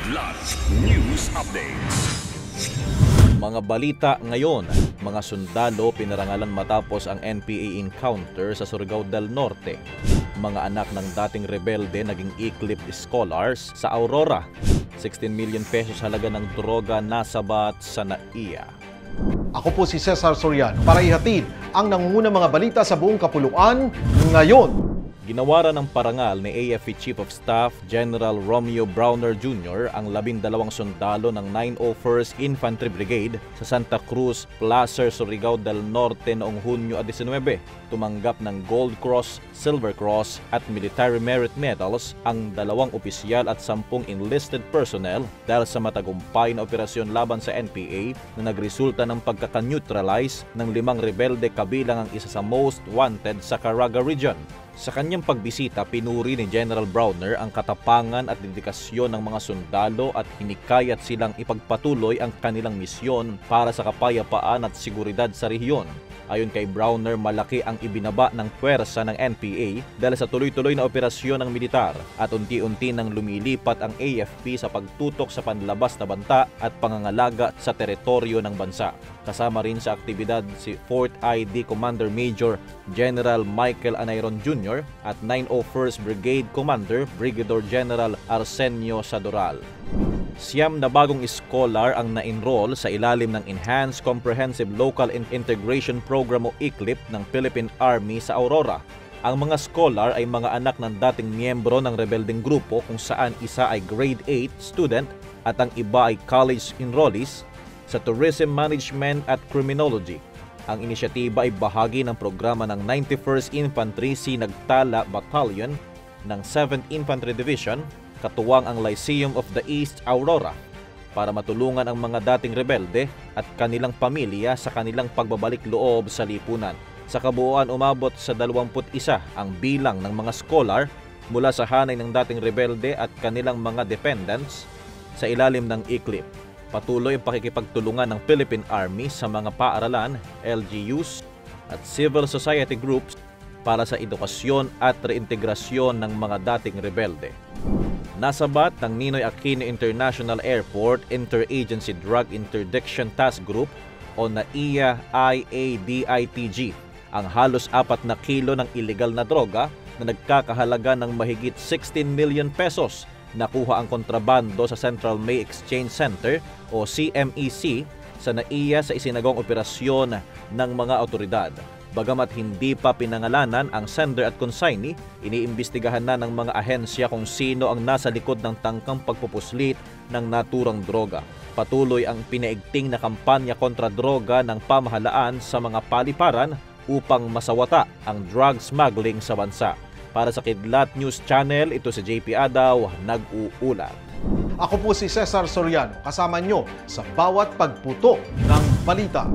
Kidlat News Updates. Mga balita ngayon, mga sundalo pinarangalan matapos ang NPA encounter sa Surigao del Norte. Mga anak ng dating rebelde naging Eclipse Scholars sa Aurora. 16 million pesos halaga ng droga nasabat sa NAIA. Ako po si Cesar Soriano para ihatid ang nangungunang mga balita sa buong kapuluan ngayon. Ginawaran ng parangal ni AFP Chief of Staff General Romeo Browner Jr. ang 12 sundalo ng 901st Infantry Brigade sa Santa Cruz, Placer, Surigao del Norte noong Hunyo 19. Tumanggap ng Gold Cross, Silver Cross at Military Merit Medals ang 2 opisyal at 10 enlisted personnel dahil sa matagumpay na operasyon laban sa NPA na nagresulta ng pagkaka-neutralize ng 5 rebelde kabilang ang isa sa most wanted sa Caraga region. Sa kanyang pagbisita, pinuri ni General Browner ang katapangan at dedikasyon ng mga sundalo at hinikayat silang ipagpatuloy ang kanilang misyon para sa kapayapaan at seguridad sa rehiyon. Ayon kay Browner, malaki ang ibinaba ng puwersa ng NPA dahil sa tuloy-tuloy na operasyon ng militar at unti-unti nang lumilipat ang AFP sa pagtutok sa panlabas na banta at pangangalaga sa teritoryo ng bansa. Kasama rin sa aktibidad si 4th ID Commander Major General Michael Anayron Jr. at 901st Brigade Commander Brigadier General Arsenio Sadoral. 9 na bagong scholar ang na-enroll sa ilalim ng Enhanced Comprehensive Local Integration Program o ECLIP ng Philippine Army sa Aurora. Ang mga scholar ay mga anak ng dating miyembro ng rebeldeng grupo kung saan isa ay grade 8 student at ang iba ay college enrollees sa Tourism Management at Criminology. Ang inisyatiba ay bahagi ng programa ng 91st Infantry Sinagtala Battalion ng 7th Infantry Division, katuwang ang Lyceum of the East Aurora, para matulungan ang mga dating rebelde at kanilang pamilya sa kanilang pagbabalik loob sa lipunan. Sa kabuuan, umabot sa 21 ang bilang ng mga scholar mula sa hanay ng dating rebelde at kanilang mga dependents sa ilalim ng ECLIP. Patuloy ang pakikipagtulungan ng Philippine Army sa mga paaralan, LGUs at civil society groups para sa edukasyon at reintegrasyon ng mga dating rebelde. Nasabat ng Ninoy Aquino International Airport Interagency Drug Interdiction Task Group o NAIA-IADITG ang halos 4 na kilo ng illegal na droga na nagkakahalaga ng mahigit 16 million pesos. Nakuha ang kontrabando sa Central May Exchange Center o CMEC sa NAIA sa isinagawang operasyon ng mga otoridad. Bagamat hindi pa pinangalanan ang sender at consignee, iniimbestigahan na ng mga ahensya kung sino ang nasa likod ng tangkang pagpupuslit ng naturang droga. Patuloy ang pinaigting na kampanya kontra droga ng pamahalaan sa mga paliparan upang masawata ang drug smuggling sa bansa. Para sa Kidlat News Channel, ito si JP Adaw, nag-uulat. Ako po si Cesar Soriano, kasama nyo sa bawat pagputo ng balita.